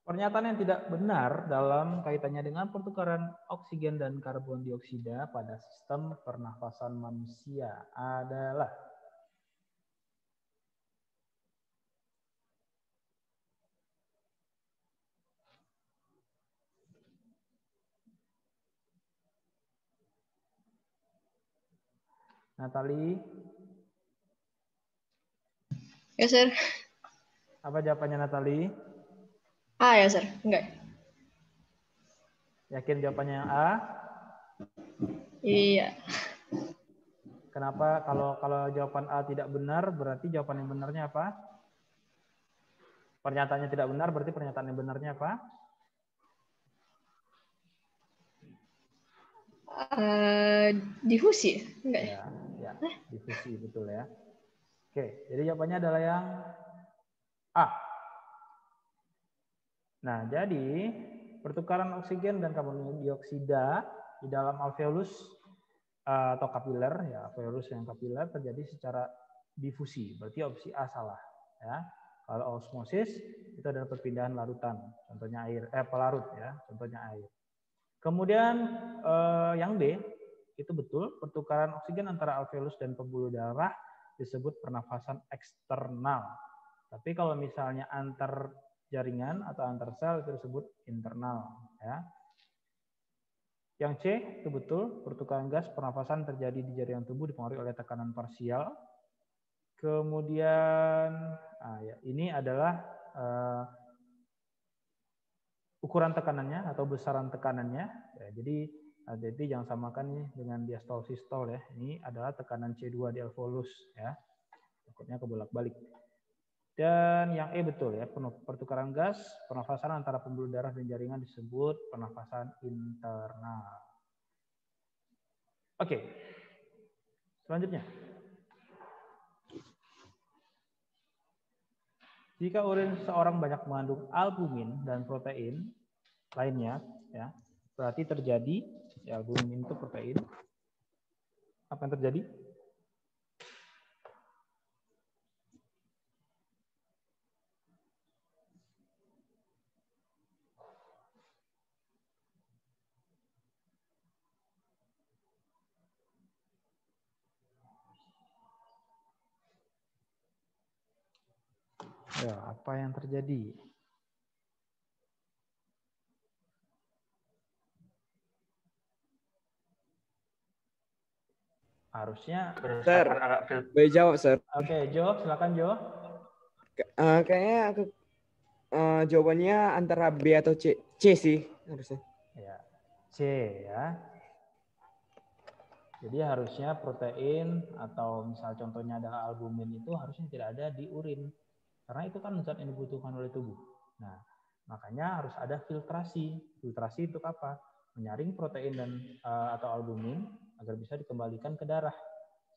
Pernyataan yang tidak benar dalam kaitannya dengan pertukaran oksigen dan karbon dioksida pada sistem pernafasan manusia adalah Natali. Ya, Sir. Apa jawabannya Natali? A ya, Sir. Enggak. Yakin jawabannya yang A? Iya. Kenapa kalau jawaban A tidak benar, berarti jawaban yang benarnya apa? Pernyataannya tidak benar, berarti pernyataan yang benarnya apa? Difusi? Enggak ya? Ya, difusi betul ya. Oke, jadi jawabannya adalah yang A. Nah, jadi pertukaran oksigen dan karbon dioksida di dalam alveolus atau kapiler, ya alveolus yang kapiler terjadi secara difusi. Berarti opsi A salah. Ya. Kalau osmosis itu adalah perpindahan larutan, contohnya air, pelarut ya, contohnya air. Kemudian yang B itu betul, pertukaran oksigen antara alveolus dan pembuluh darah disebut pernafasan eksternal. Tapi kalau misalnya antar jaringan atau antar sel itu disebut internal ya. Yang C itu betul, pertukaran gas pernafasan terjadi di jaringan tubuh dipengaruhi oleh tekanan parsial. Kemudian ini adalah ukuran tekanannya atau besaran tekanannya. Ya, jadi jangan samakan nih dengan diastol sistol ya. Ini adalah tekanan C2 di alveolus ya. Takutnya kebolak-balik. Dan yang E betul ya, pertukaran gas, pernafasan antara pembuluh darah dan jaringan disebut pernafasan internal. Oke. Selanjutnya. Jika urin seseorang banyak mengandung albumin dan protein lainnya, ya, berarti terjadi ya, albumin itu protein. Apa yang terjadi? Ya, apa yang terjadi? Harusnya berdasarkan alat filter. Boleh jawab, Sir. Oke, Jo, silakan Jo. Kayaknya jawabannya antara B atau C. C sih harusnya. Ya, C ya. Jadi harusnya protein atau misal contohnya adalah albumin itu harusnya tidak ada di urin. Karena itu kan zat yang dibutuhkan oleh tubuh. Nah, makanya harus ada filtrasi. Filtrasi untuk apa? Menyaring protein dan atau albumin agar bisa dikembalikan ke darah.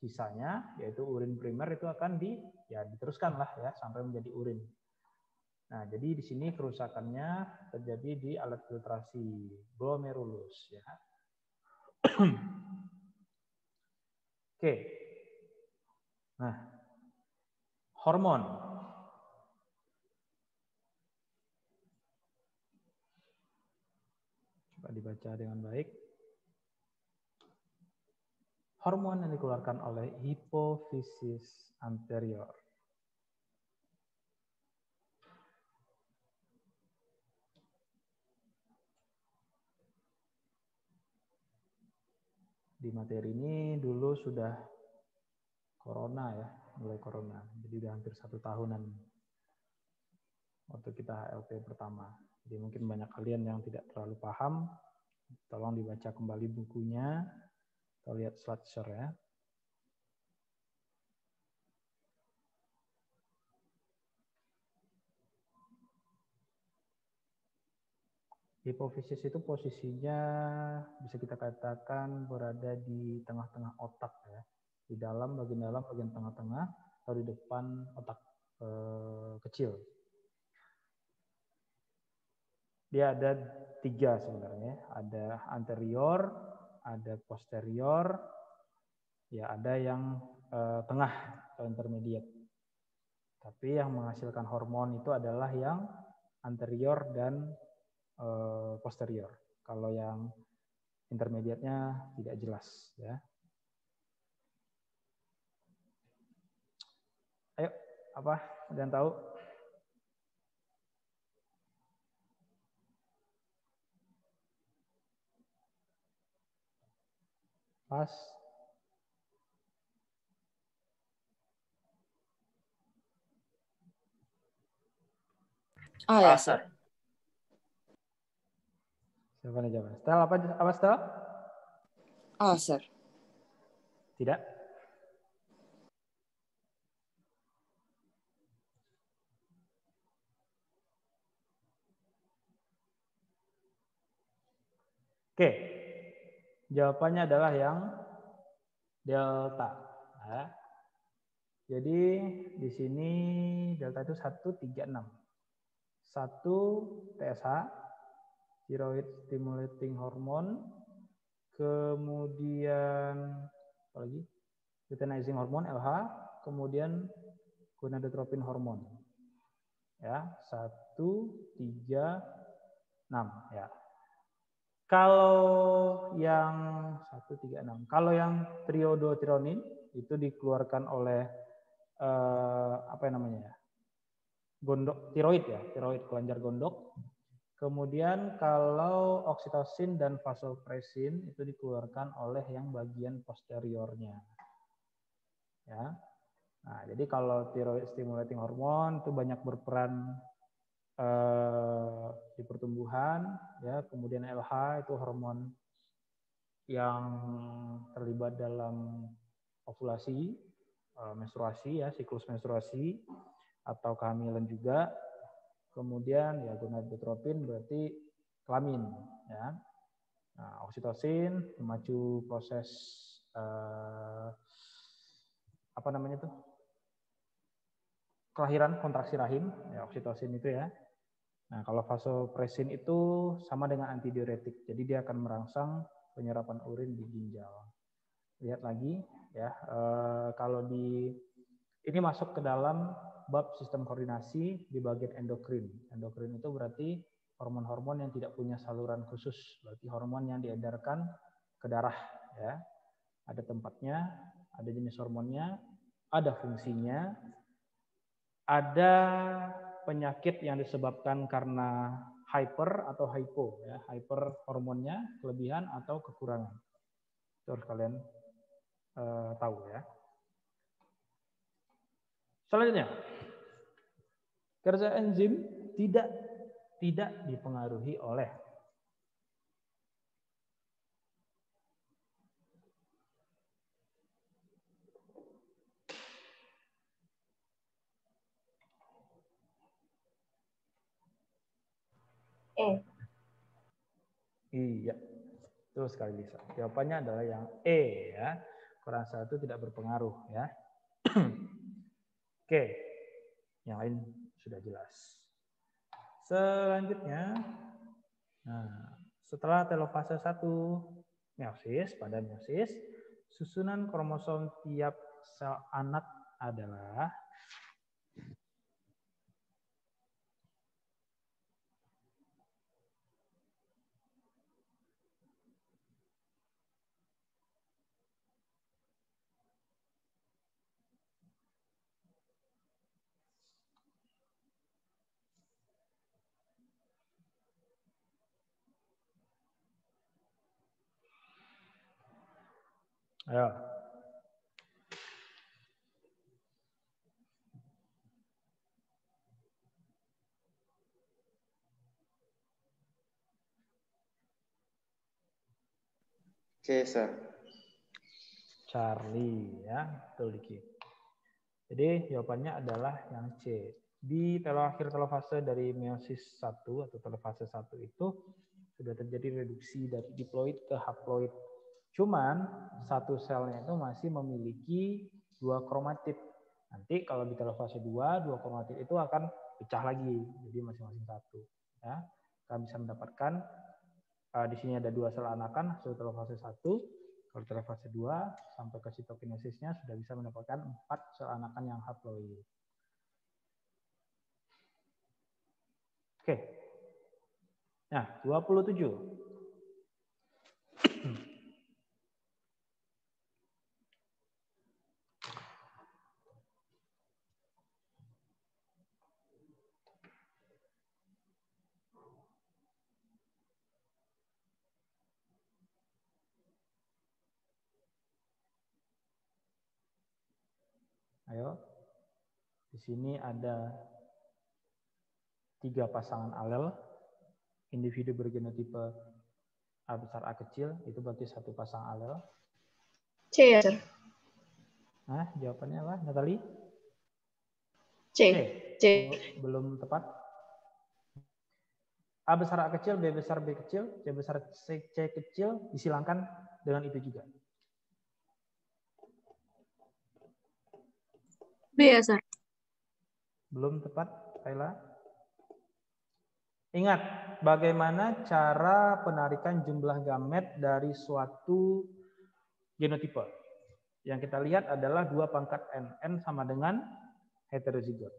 Sisanya yaitu urin primer itu akan diteruskan lah ya sampai menjadi urin. Nah, jadi di sini kerusakannya terjadi di alat filtrasi glomerulus ya. Oke. Nah, hormon. Coba dibaca dengan baik. Hormon yang dikeluarkan oleh hipofisis anterior. Di materi ini dulu sudah corona ya, mulai corona. Jadi udah hampir 1 tahunan waktu kita HLP pertama. Jadi mungkin banyak kalian yang tidak terlalu paham, tolong dibaca kembali bukunya atau lihat slide share ya. Hipofisis itu posisinya bisa kita katakan berada di tengah-tengah otak ya. Di dalam, bagian tengah-tengah, atau di depan otak kecil. Dia ada 3 sebenarnya. Ada anterior, ada posterior, ya ada yang tengah atau intermediate. Tapi yang menghasilkan hormon itu adalah yang anterior dan posterior. Kalau yang intermediate-nya tidak jelas ya. Ayo, apa? Ada yang tahu? Pas. A ya, Sir. Siapa nih jawab? Stel apa Stel? A, Sir. Tidak. Oke. Jawabannya adalah yang delta. Ya. Jadi di sini delta itu 136. 1 TSH, thyroid stimulating hormone, kemudian apa lagi? Luteinizing hormone LH, kemudian gonadotropin hormone. Ya, 1 3 6 ya. Kalau yang 1 3 6, kalau yang triiodothyronin itu dikeluarkan oleh apa namanya ya? Gondok tiroid ya, tiroid kelenjar gondok. Kemudian kalau oksitosin dan vasopresin itu dikeluarkan oleh yang bagian posteriornya. Ya. Nah, jadi kalau thyroid stimulating hormone itu banyak berperan di pertumbuhan, ya. Kemudian LH itu hormon yang terlibat dalam ovulasi, menstruasi ya, siklus menstruasi atau kehamilan juga. Kemudian ya gonadotropin berarti kelamin ya. Nah, oksitosin memacu proses apa namanya tuh? Kelahiran, kontraksi rahim, ya oksitosin itu ya. Nah, kalau vasopresin itu sama dengan antidiuretik. Jadi dia akan merangsang penyerapan urin di ginjal. Lihat lagi ya, kalau ini masuk ke dalam bab sistem koordinasi di bagian endokrin. Endokrin itu berarti hormon-hormon yang tidak punya saluran khusus, berarti hormon yang diedarkan ke darah ya. Ada tempatnya, ada jenis hormonnya, ada fungsinya, ada penyakit yang disebabkan karena hyper atau hypo ya. Hyper hormonnya kelebihan atau kekurangan. Itu harus kalian tahu ya. Selanjutnya, kerja enzim tidak dipengaruhi oleh Iya, betul sekali Lisa. Jawabannya adalah yang E ya. Koran 1 tidak berpengaruh ya. Oke, yang lain sudah jelas. Selanjutnya, nah, setelah telofase 1 meiosis, pada meiosis, susunan kromosom tiap sel anak adalah ayo. C, Sir. Charlie ya, betul dikit. Jadi jawabannya adalah yang C. Di akhir telofase dari meiosis 1 atau telofase 1 itu sudah terjadi reduksi dari diploid ke haploid. Cuman satu selnya itu masih memiliki 2 kromatid. Nanti kalau di telofase 2, 2 kromatid itu akan pecah lagi. Jadi masing-masing 1. Ya. Kita bisa mendapatkan di sini ada 2 sel anakan hasil telofase 1. Kalau telofase 2 sampai ke sitokinesisnya sudah bisa mendapatkan 4 sel anakan yang haploid. Oke. Nah, 27. Ayo. Di sini ada 3 pasangan alel, individu bergenotipe A besar A kecil, itu berarti 1 pasang alel. C ya, Sir. Nah, jawabannya apa, Natali? C. C. Belum tepat. A besar A kecil, B besar B kecil, C besar C kecil, disilangkan dengan itu juga. B ya, Sir. Belum tepat, Kayla. Ingat, bagaimana cara penarikan jumlah gamet dari suatu genotipe. Yang kita lihat adalah 2 pangkat N sama dengan heterozigot.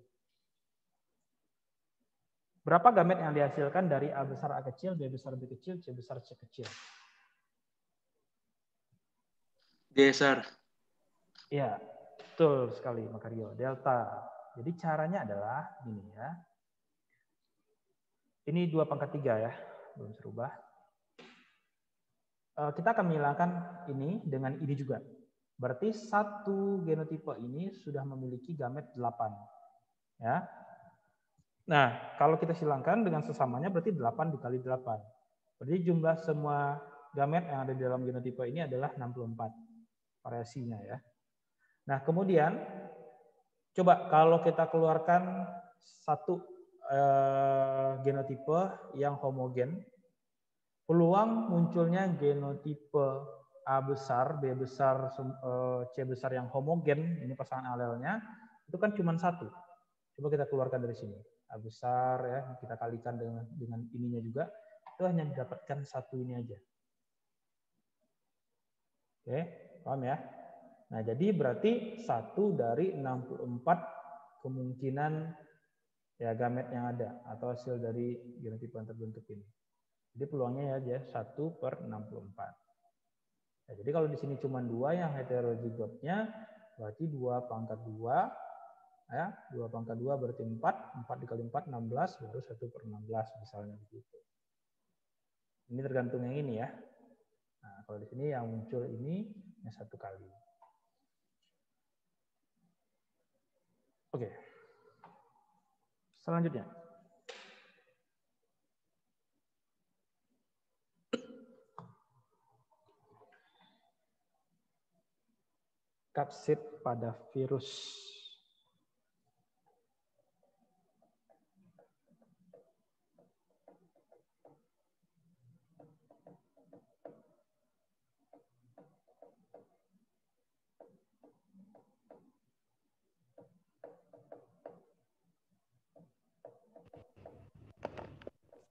Berapa gamet yang dihasilkan dari A besar A kecil, B besar B kecil, C besar C kecil? D, Sir. Ya, betul sekali, Makario. Delta. Jadi caranya adalah ini ya. Ini 2 pangkat 3 ya, belum serubah. Kita akan menghilangkan ini dengan ini juga. Berarti satu genotipe ini sudah memiliki gamet 8. Ya. Nah, kalau kita silangkan dengan sesamanya berarti 8 dikali 8. Berarti jumlah semua gamet yang ada di dalam genotipe ini adalah 64 variasinya ya. Nah, kemudian coba kalau kita keluarkan satu genotipe yang homogen, peluang munculnya genotipe A besar, B besar, C besar yang homogen, ini pasangan alelnya, itu kan cuma 1. Coba kita keluarkan dari sini. A besar ya, kita kalikan dengan ininya juga, itu hanya didapatkan 1 ini aja. Oke, paham ya? Nah, jadi berarti 1 dari 64 kemungkinan ya gamet yang ada atau hasil dari genotipe yang terbentuk ini. Jadi peluangnya ya 1/64. Nah, jadi kalau di sini cuma 2 yang heterozigotnya, berarti 2 pangkat 2 ya, 2 pangkat 2 berarti 4, 4 dikali 4 16, baru 1/16 misalnya begitu. Ini tergantung yang ini ya. Nah, kalau di sini yang muncul ini yang 1 kali. Oke. Selanjutnya. Kapsid pada virus.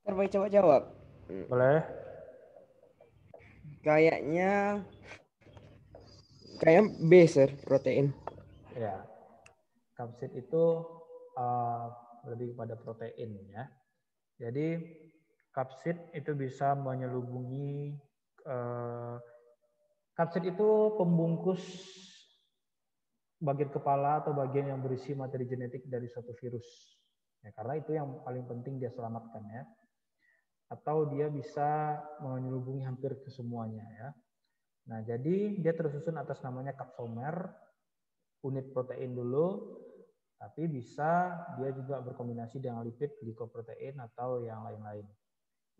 Terbaik coba jawab. Boleh? Kayaknya B, Sir, protein. Ya. Kapsid itu lebih kepada protein ya. Jadi kapsid itu bisa menyelubungi kapsid itu pembungkus bagian kepala atau bagian yang berisi materi genetik dari suatu virus. Ya, karena itu yang paling penting dia selamatkan ya. Atau dia bisa menyelubungi hampir ke semuanya ya. Nah, jadi dia tersusun atas namanya kapsomer, unit protein dulu, tapi bisa dia juga berkombinasi dengan lipid, glikoprotein atau yang lain-lain.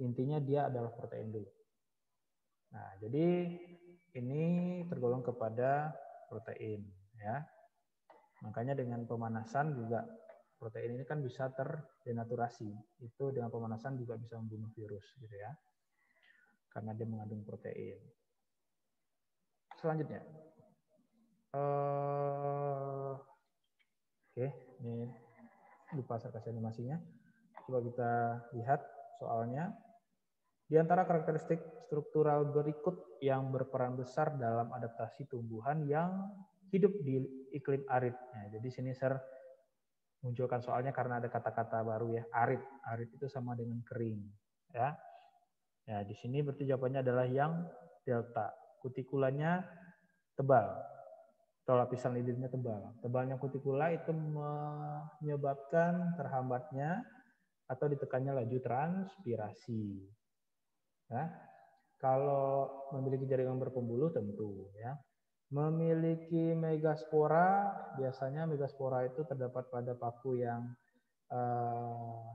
Intinya dia adalah protein dulu. Nah, jadi ini tergolong kepada protein ya. Makanya dengan pemanasan juga protein ini kan bisa terdenaturasi. Itu dengan pemanasan juga bisa membunuh virus gitu ya. Karena dia mengandung protein. Selanjutnya. Oke, ini lupa saya kasih animasinya. Coba kita lihat soalnya. Di antara karakteristik struktural berikut yang berperan besar dalam adaptasi tumbuhan yang hidup di iklim arid. Nah, jadi sini Sir munculkan soalnya karena ada kata-kata baru ya, arid. Arid itu sama dengan kering, ya. Ya, di sini berarti jawabannya adalah yang delta. Kutikulanya tebal atau lapisan lidurnya tebal. Tebalnya kutikula itu menyebabkan terhambatnya atau ditekannya laju transpirasi. Ya. Kalau memiliki jaringan berpembuluh tentu ya. Memiliki megaspora, biasanya megaspora itu terdapat pada paku yang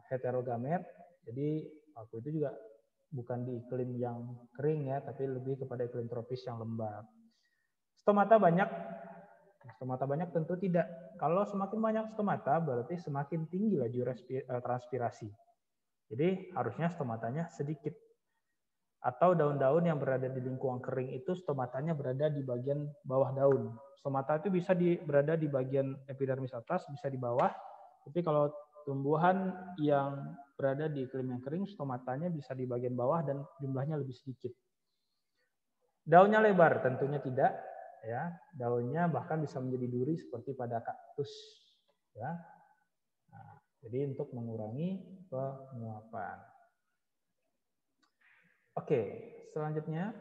heterogamet. Jadi paku itu juga bukan di iklim yang kering ya, tapi lebih kepada iklim tropis yang lembab. Stomata banyak. Stomata banyak tentu tidak. Kalau semakin banyak stomata berarti semakin tinggi laju transpirasi. Jadi harusnya stomatanya sedikit. Atau daun-daun yang berada di lingkungan kering itu stomatanya berada di bagian bawah daun. Stomata itu bisa berada di bagian epidermis atas, bisa di bawah. Tapi kalau tumbuhan yang berada di iklim yang kering, stomatanya bisa di bagian bawah dan jumlahnya lebih sedikit. Daunnya lebar, tentunya tidak. Ya, daunnya bahkan bisa menjadi duri seperti pada kaktus. Ya. Nah, jadi untuk mengurangi penguapan. Oke, selanjutnya.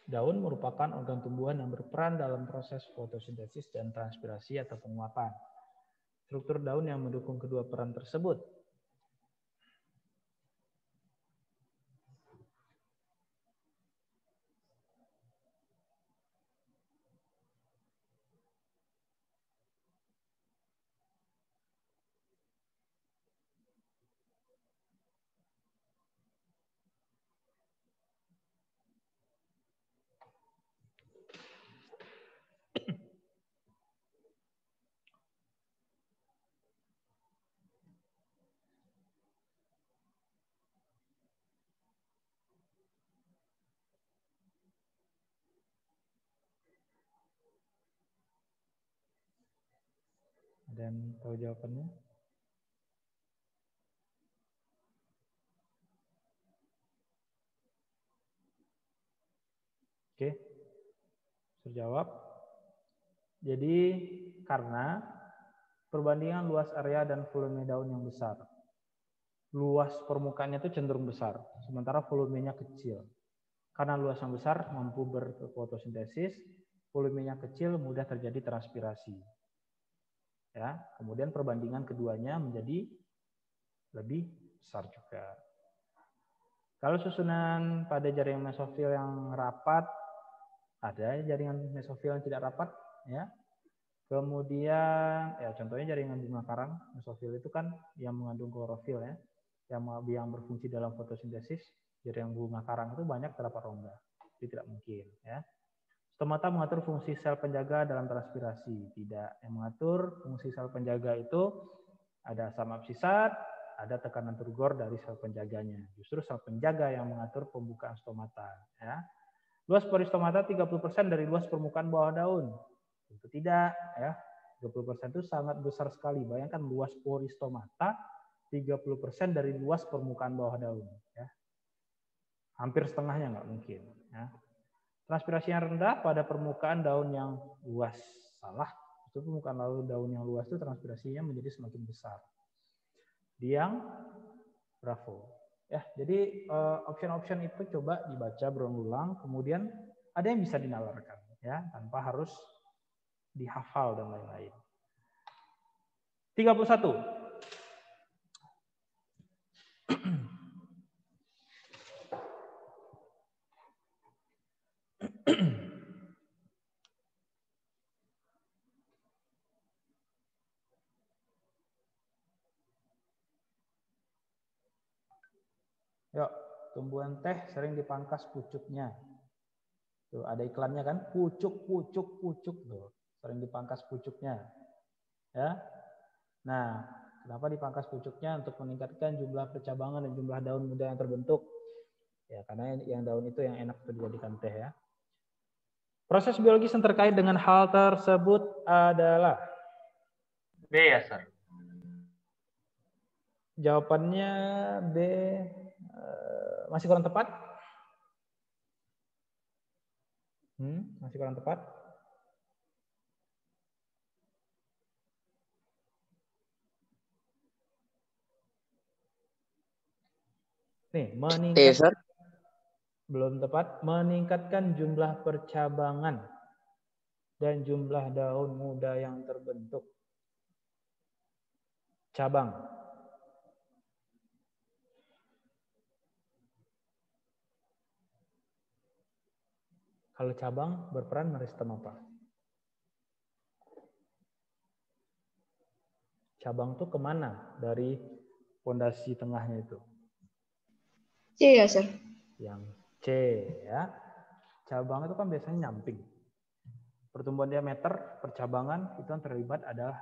Daun merupakan organ tumbuhan yang berperan dalam proses fotosintesis dan transpirasi atau penguapan. Struktur daun yang mendukung kedua peran tersebut. Dan tahu jawabannya? Oke, terjawab. Jadi karena perbandingan luas area dan volume daun yang besar. Luas permukaannya itu cenderung besar, sementara volumenya kecil. Karena luas yang besar mampu berfotosintesis, volumenya kecil mudah terjadi transpirasi. Ya, kemudian perbandingan keduanya menjadi lebih besar juga. Kalau susunan pada jaringan mesofil yang rapat, ada jaringan mesofil yang tidak rapat, ya. Kemudian, ya contohnya jaringan bunga karang mesofil itu kan yang mengandung klorofil ya, yang berfungsi dalam fotosintesis. Jaringan bunga karang itu banyak terdapat rongga, jadi tidak mungkin, ya. Stomata mengatur fungsi sel penjaga dalam transpirasi. Tidak. Yang mengatur fungsi sel penjaga itu ada asam absisat, ada tekanan turgor dari sel penjaganya. Justru sel penjaga yang mengatur pembukaan stomata. Ya. Luas peristomata 30% dari luas permukaan bawah daun. Tentu tidak. Ya. 30% itu sangat besar sekali. Bayangkan luas peristomata 30% dari luas permukaan bawah daun. Ya. Hampir setengahnya nggak mungkin. Ya. Transpirasi yang rendah pada permukaan daun yang luas. Salah. Itu permukaan daun yang luas itu transpirasinya menjadi semakin besar. Diang, bravo. Ya, jadi option-option itu coba dibaca berulang-ulang, kemudian ada yang bisa dinalarkan, ya, tanpa harus dihafal dan lain-lain. 31. Yuk, tumbuhan teh sering dipangkas pucuknya. Tuh, ada iklannya kan, pucuk tuh, sering dipangkas pucuknya. Ya. Nah, Kenapa dipangkas pucuknya? Untuk meningkatkan jumlah percabangan dan jumlah daun muda yang terbentuk. Ya, karena yang daun itu yang enak untuk dijadikan teh ya. Proses biologis yang terkait dengan hal tersebut adalah B ya, Sir. jawabannya B. Masih kurang tepat? Masih kurang tepat? Nih, meningkat. Belum tepat. Meningkatkan jumlah percabangan dan jumlah daun muda yang terbentuk. Cabang. Kalau cabang berperan meristem apa? Cabang tuh kemana dari fondasi tengahnya itu? C ya, Sir. Yang C ya. Cabang itu kan biasanya nyamping. Pertumbuhan diameter percabangan itu yang terlibat adalah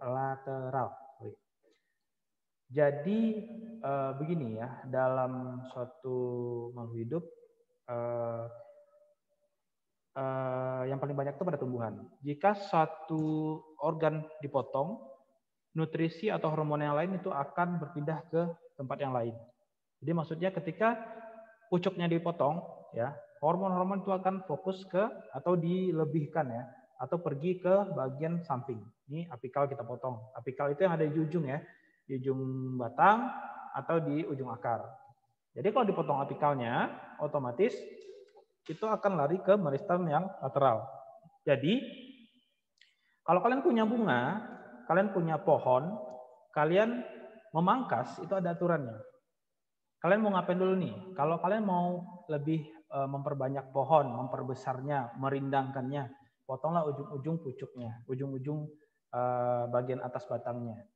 lateral. Jadi begini ya, dalam suatu makhluk hidup yang paling banyak itu pada tumbuhan. Jika suatu organ dipotong, nutrisi atau hormon yang lain itu akan berpindah ke tempat yang lain. Jadi maksudnya ketika pucuknya dipotong, ya hormon-hormon itu akan fokus ke atau dilebihkan ya, atau pergi ke bagian samping. Ini apikal kita potong. Apikal itu yang ada di ujung ya, di ujung batang atau di ujung akar. Jadi kalau dipotong apikalnya, otomatis itu akan lari ke meristem yang lateral. Jadi kalau kalian punya bunga, kalian punya pohon, kalian memangkas itu ada aturannya. Kalian mau ngapain dulu nih? Kalau kalian mau lebih memperbanyak pohon, memperbesarnya, merindangkannya, potonglah ujung-ujung pucuknya, ujung-ujung bagian atas batangnya.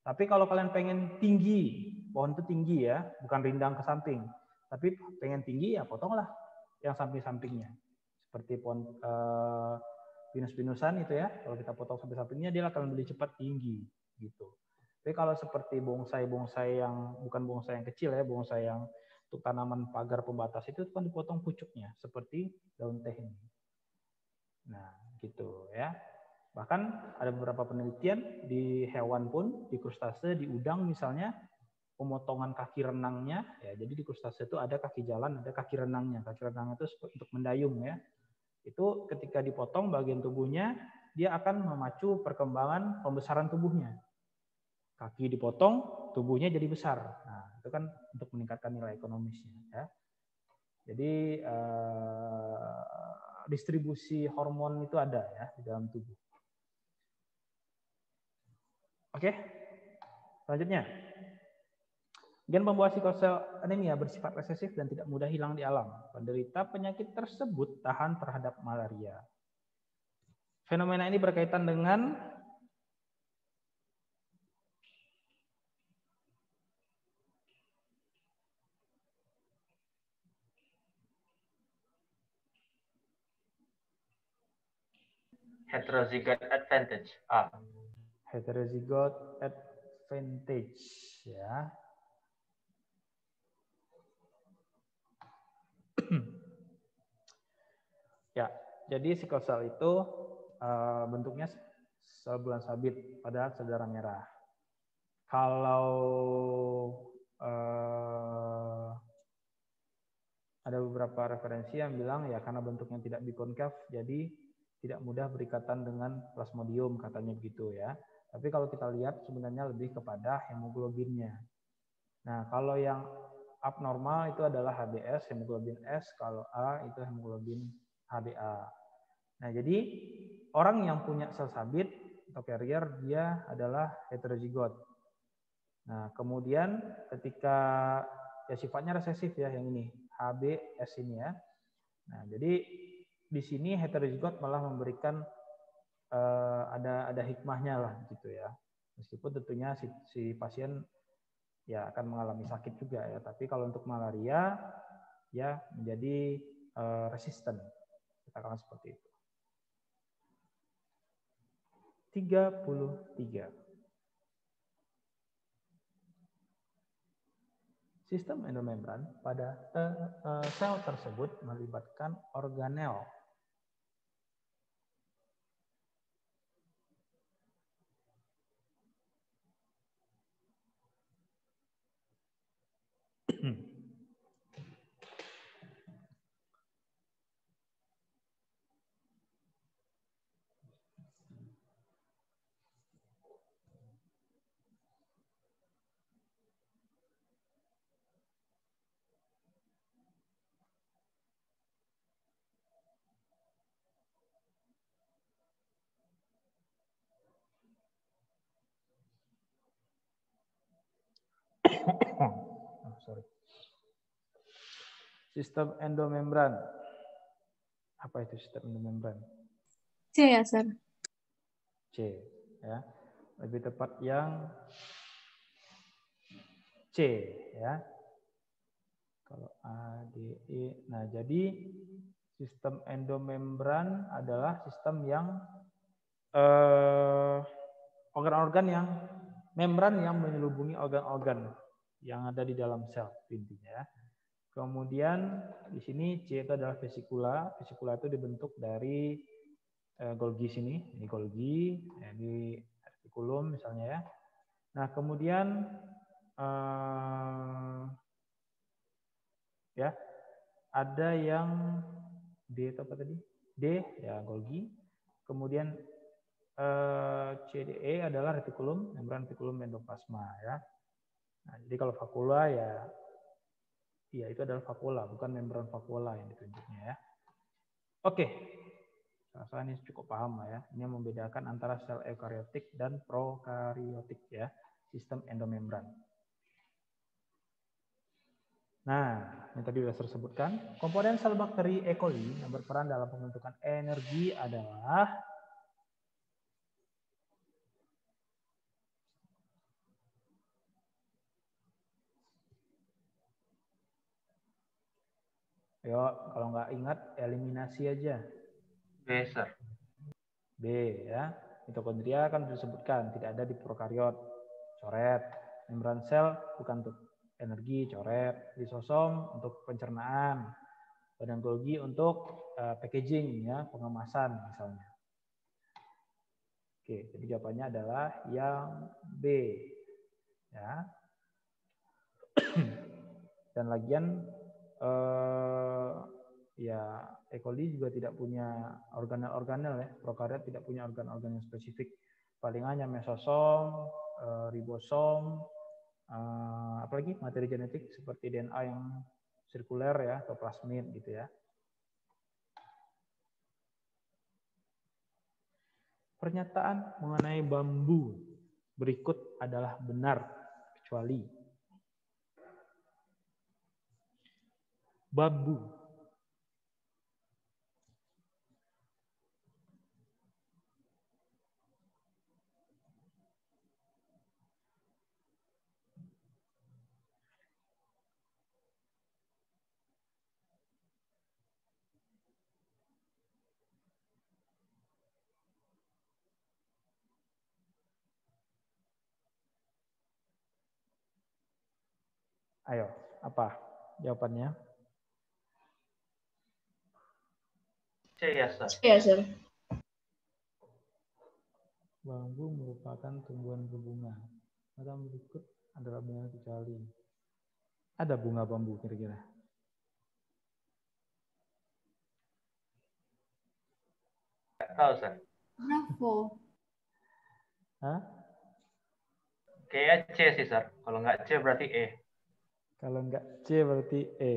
Tapi kalau kalian pengen tinggi, pohon itu tinggi ya, bukan rindang ke samping. Tapi pengen tinggi ya potonglah yang samping-sampingnya. Seperti pohon pinus-pinusan itu ya, kalau kita potong samping-sampingnya dia akan lebih cepat tinggi gitu. Tapi kalau seperti bonsai-bonsai yang bukan bonsai yang kecil ya, bonsai yang untuk tanaman pagar pembatas itu kan dipotong pucuknya seperti daun teh ini. Nah, gitu ya. Bahkan ada beberapa penelitian di hewan pun, di krustase, di udang misalnya, pemotongan kaki renangnya, ya jadi di krustase itu ada kaki jalan, ada kaki renangnya. Kaki renang itu untuk mendayung ya. Itu ketika dipotong bagian tubuhnya, dia akan memacu perkembangan pembesaran tubuhnya. Kaki dipotong, tubuhnya jadi besar. Nah, itu kan untuk meningkatkan nilai ekonomisnya ya. Jadi distribusi hormon itu ada ya di dalam tubuh. Oke, selanjutnya. Gen pembawa sikosel anemia bersifat resesif dan tidak mudah hilang di alam. Penderita penyakit tersebut tahan terhadap malaria. Fenomena ini berkaitan dengan Heterozygote advantage. A. heterozygote advantage ya. Ya, jadi sikosel itu bentuknya sel bulan sabit pada sel darah merah. Kalau ada beberapa referensi yang bilang ya karena bentuknya tidak bikonkav, jadi tidak mudah berikatan dengan plasmodium katanya begitu ya. Tapi kalau kita lihat sebenarnya lebih kepada hemoglobinnya. Nah, kalau yang abnormal itu adalah HbS, hemoglobin S, kalau A itu hemoglobin HbA. Nah, jadi orang yang punya sel sabit atau carrier dia adalah heterozigot. Nah, kemudian ketika ya sifatnya resesif ya yang ini, HbS ini ya. Nah, jadi di sini heterozigot malah memberikan ada hikmahnya lah gitu ya. Meskipun tentunya si pasien ya akan mengalami sakit juga ya. Tapi kalau untuk malaria ya menjadi resisten. Katakanlah seperti itu. 33. Sistem endomembran pada sel tersebut melibatkan organel. Sorry. Sistem endomembran. Apa itu sistem endomembran? C ya, Sir. C, ya. Lebih tepat yang C, ya. Kalau A, D, E. Nah, jadi sistem endomembran adalah sistem yang organ-organ yang membran yang menyelubungi organ-organ yang ada di dalam sel intinya. Kemudian di sini C itu adalah vesikula. Vesikula itu dibentuk dari Golgi sini, ini Golgi, ini retikulum misalnya ya. Nah kemudian ya ada yang D itu apa tadi? D ya Golgi. Kemudian CDE adalah retikulum, membran retikulum endoplasma ya. Nah, jadi kalau vakula ya itu adalah vakula, bukan membran vakula yang ditunjuknya ya. Oke. Saya ini cukup paham lah ya. Ini yang membedakan antara sel eukariotik dan prokariotik ya, sistem endomembran. Nah, yang tadi sudah saya sebutkan, komponen sel bakteri E. coli yang berperan dalam pembentukan energi adalah yuk, kalau nggak ingat, eliminasi aja. B, Sir. B ya. Mitokondria kan disebutkan tidak ada di prokariot, coret. Membran sel bukan untuk energi, coret. Lisosom untuk pencernaan. Badan Golgi untuk packaging ya, pengemasan misalnya. Oke, jadi jawabannya adalah yang B. Ya. Dan lagian ya E. coli juga tidak punya organel-organel ya. Prokariot tidak punya organ-organ yang spesifik. Paling hanya mesosom, ribosom, apalagi materi genetik seperti DNA yang sirkuler ya atau plasmid gitu ya. Pernyataan mengenai bambu berikut adalah benar kecuali bambu ayo, apa jawabannya? C ya, Sir. C ya, Sir. Bambu merupakan tumbuhan berbunga. Maka berikut adalah bunga kecuali. Ada bunga bambu kira-kira? Nggak tahu, Sir. Bravo. Hah? Kayaknya C sih, Sir. Kalau nggak C berarti E. Kalau enggak C berarti E.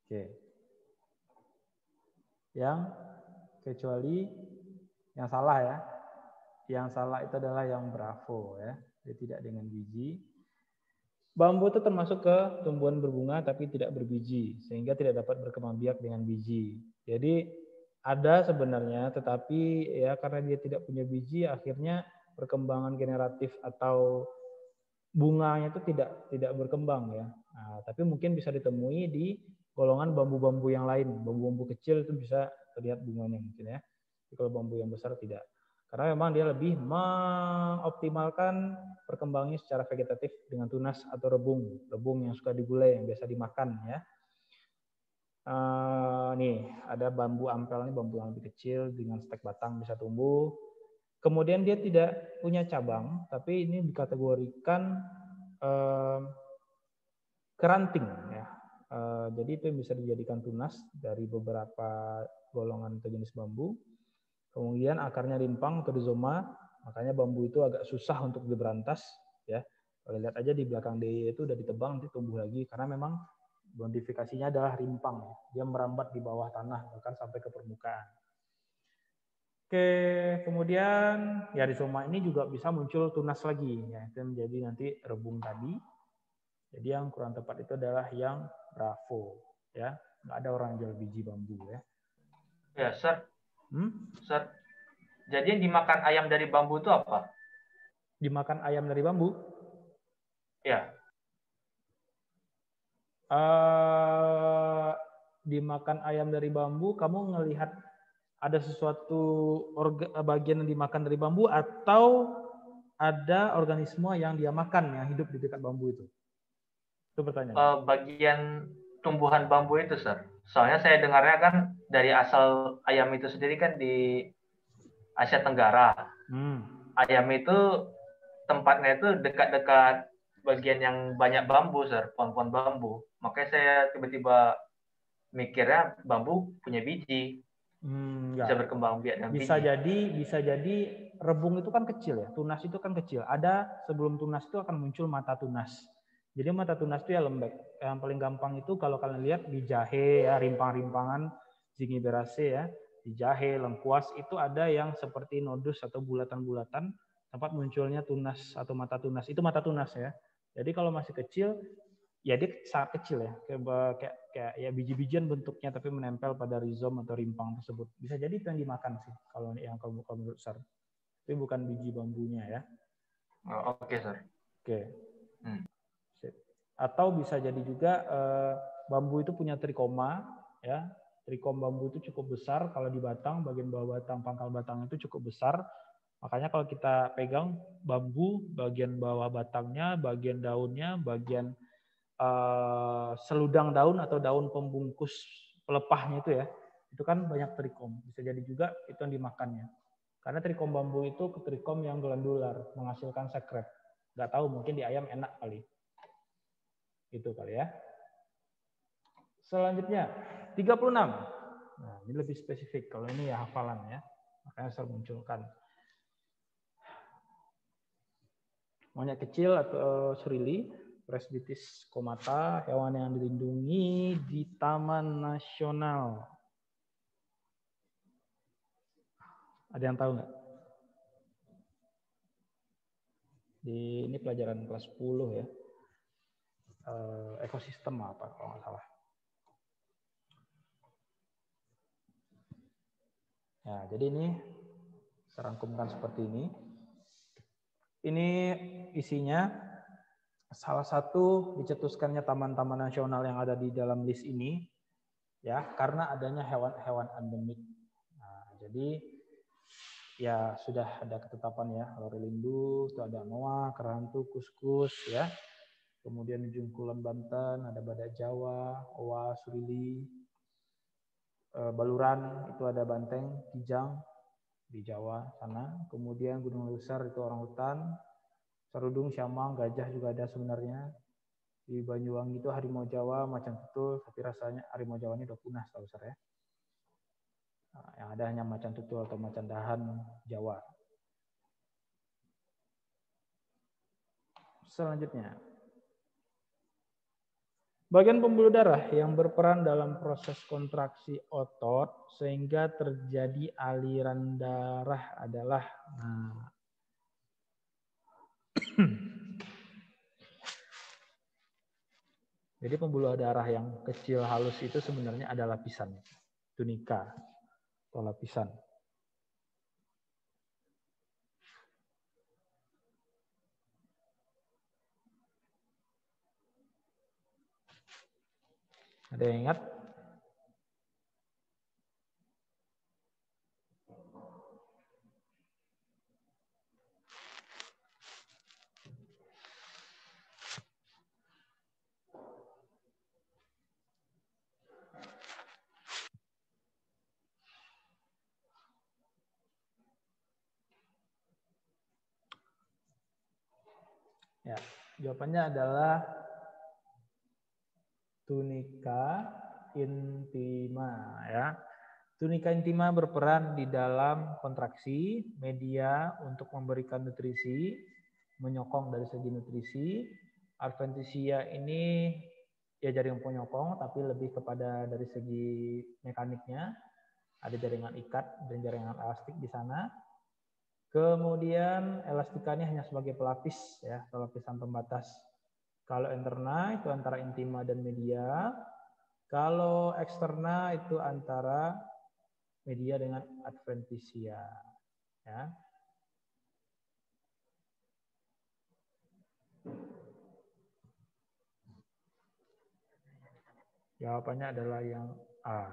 Oke. Yang kecuali yang salah ya. Yang salah itu adalah yang bravo ya. Dia tidak dengan biji. Bambu itu termasuk ke tumbuhan berbunga tapi tidak berbiji sehingga tidak dapat berkembang biak dengan biji. Jadi ada sebenarnya tetapi ya karena dia tidak punya biji akhirnya perkembangan generatif atau bunganya itu tidak berkembang ya. Nah, tapi mungkin bisa ditemui di golongan bambu-bambu yang lain. Bambu-bambu kecil itu bisa terlihat bunganya mungkin ya. Tapi kalau bambu yang besar tidak. Karena memang dia lebih mengoptimalkan perkembangannya secara vegetatif dengan tunas atau rebung yang suka digulai yang biasa dimakan ya. Nih ada bambu ampel, nih bambu yang lebih kecil dengan stek batang bisa tumbuh. Kemudian dia tidak punya cabang, tapi ini dikategorikan keranting ya. Jadi itu yang bisa dijadikan tunas dari beberapa golongan atau jenis bambu. Kemudian akarnya rimpang atau rizoma, makanya bambu itu agak susah untuk diberantas ya. Kalau lihat aja di belakang dia itu udah ditebang nanti tumbuh lagi karena memang modifikasinya adalah rimpang ya. Dia merambat di bawah tanah bahkan sampai ke permukaan. Oke, kemudian ya rizoma ini juga bisa muncul tunas lagi ya. Itu menjadi nanti rebung tadi. Jadi yang kurang tepat itu adalah yang bravo ya. Nggak ada orang jual biji bambu ya. Ya, Sir. Sir. Jadi yang dimakan ayam dari bambu itu apa? Dimakan ayam dari bambu? Ya. Dimakan ayam dari bambu, kamu ngelihat ada sesuatu bagian yang dimakan dari bambu atau ada organisme yang dia makan yang hidup di dekat bambu itu? Itu pertanyaan. Bagian tumbuhan bambu itu, Sir. Soalnya saya dengarnya kan dari asal ayam itu sendiri kan di Asia Tenggara. Ayam itu tempatnya itu dekat-dekat bagian yang banyak bambu, Sir, pohon-pohon bambu. Makanya saya tiba-tiba mikirnya bambu punya biji. Bisa berkembang biak dan bisa biji. Bisa jadi rebung itu kan kecil ya. Tunas itu kan kecil. Ada sebelum tunas itu akan muncul mata tunas. Jadi mata tunas itu ya lembek. Yang paling gampang itu kalau kalian lihat di jahe ya, rimpang-rimpangan Zingiberaceae ya. Di jahe, lengkuas itu ada yang seperti nodus atau bulatan-bulatan tempat munculnya tunas atau mata tunas. Itu mata tunas ya. Jadi kalau masih kecil, ya dia sangat kecil ya. Kayak ya biji-bijian bentuknya tapi menempel pada rizom atau rimpang tersebut. Bisa jadi itu yang dimakan sih kalau yang kamu menurut Sar. Tapi bukan biji bambunya ya. Oke, Sir. Oke. Atau bisa jadi juga bambu itu punya trikoma ya. Trikom bambu itu cukup besar kalau di batang, bagian bawah batang, pangkal batang itu cukup besar. Makanya kalau kita pegang bambu, bagian bawah batangnya, bagian daunnya, bagian seludang daun atau daun pembungkus pelepahnya itu kan banyak trikom. Bisa jadi juga itu yang dimakannya. Karena trikom bambu itu trikom yang glandular, menghasilkan sekret. Nggak tahu, mungkin di ayam enak kali. Itu kali ya. Selanjutnya 36. Nah, ini lebih spesifik. Kalau ini ya hafalan ya. Makanya saya munculkan. Monyet kecil atau surili, Presbytis comata, hewan yang dilindungi di Taman Nasional. Ada yang tahu nggak? Ini pelajaran kelas 10 ya. Ekosistem apa kalau nggak salah. Nah, jadi ini saya rangkumkan seperti ini. Ini isinya salah satu dicetuskannya taman-taman nasional yang ada di dalam list ini ya karena adanya hewan-hewan endemik. Nah, jadi ya sudah ada ketetapan ya, lorilindu, itu ada moa, kerantu, kuskus ya. Kemudian di ujung kulon Banten ada badak Jawa, owa, surili. Baluran itu ada banteng, kijang di Jawa sana. Kemudian Gunung Leuser itu orang hutan. Serudung, siamang, gajah juga ada sebenarnya. Di Banyuwangi itu harimau Jawa, macan tutul, tapi rasanya harimau Jawa ini udah punah setahu saya. Nah, yang ada hanya macan tutul atau macan dahan Jawa. Selanjutnya. Bagian pembuluh darah yang berperan dalam proses kontraksi otot sehingga terjadi aliran darah adalah jadi pembuluh darah yang kecil halus itu sebenarnya ada lapisan tunika atau lapisan. Ada yang ingat? Jawabannya adalah tunica intima ya. Tunica intima berperan di dalam kontraksi media untuk memberikan nutrisi, menyokong dari segi nutrisi. Adventitia ini ya jaring penyokong, tapi lebih kepada dari segi mekaniknya. Ada jaringan ikat dan jaringan elastik di sana. Kemudian elastikanya hanya sebagai pelapis ya, lapisan pembatas. Kalau interna itu antara intima dan media. Kalau eksterna itu antara media dengan adventitia ya. Jawabannya adalah yang A.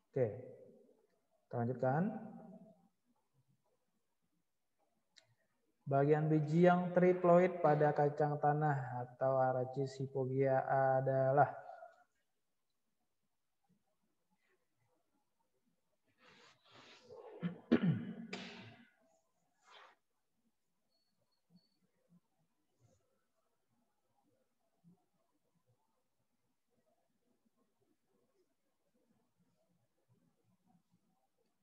Oke. Kita lanjutkan. Bagian biji yang triploid pada kacang tanah atau Arachis hypogaea adalah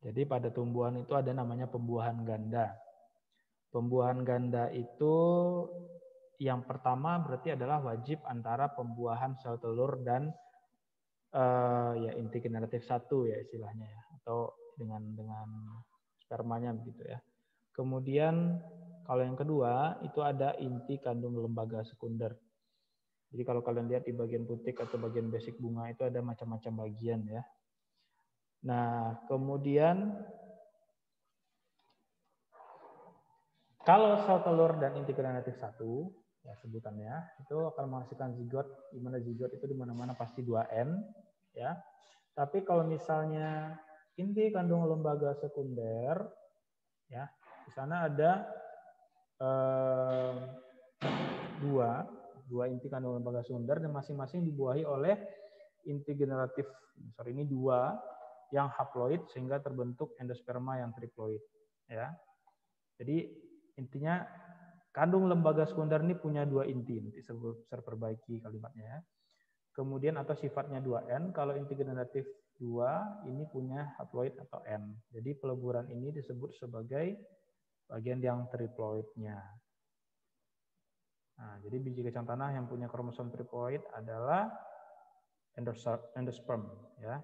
jadi pada tumbuhan itu ada namanya pembuahan ganda. Pembuahan ganda itu yang pertama berarti adalah wajib antara pembuahan sel telur dan ya inti generatif 1 ya istilahnya ya, atau dengan spermanya begitu ya. Kemudian kalau yang kedua itu ada inti kandung lembaga sekunder. Jadi kalau kalian lihat di bagian putik atau bagian basic bunga itu ada macam-macam bagian ya. Nah, kemudian kalau sel telur dan inti generatif 1, ya sebutannya, itu akan menghasilkan zigot, di mana zigot itu di mana-mana pasti 2N, ya. Tapi kalau misalnya inti kandung lembaga sekunder, ya, di sana ada dua inti kandung lembaga sekunder dan masing-masing dibuahi oleh inti generatif, ini 2 yang haploid sehingga terbentuk endosperma yang triploid, ya. Jadi intinya kandung lembaga sekunder ini punya 2 inti, nanti saya perbaiki kalimatnya. Kemudian atau sifatnya 2N, kalau inti generatif 2 ini punya haploid atau N. Jadi peleburan ini disebut sebagai bagian yang triploidnya. Nah, jadi biji kacang tanah yang punya kromosom triploid adalah endosperm, ya.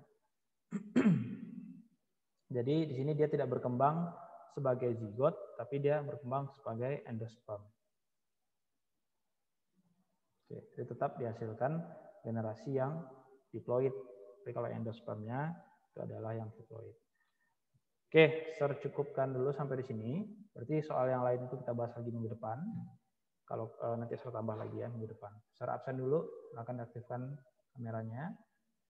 Jadi di sini dia tidak berkembang sebagai zigot, tapi dia berkembang sebagai endosperm. Oke, jadi tetap dihasilkan generasi yang diploid. Tapi kalau endospermnya itu adalah yang triploid. Oke, saya cukupkan dulu sampai di sini. Berarti soal yang lain itu kita bahas lagi minggu depan. Kalau nanti saya tambah lagi ya minggu depan. Saya absen dulu, silakan aktifkan kameranya.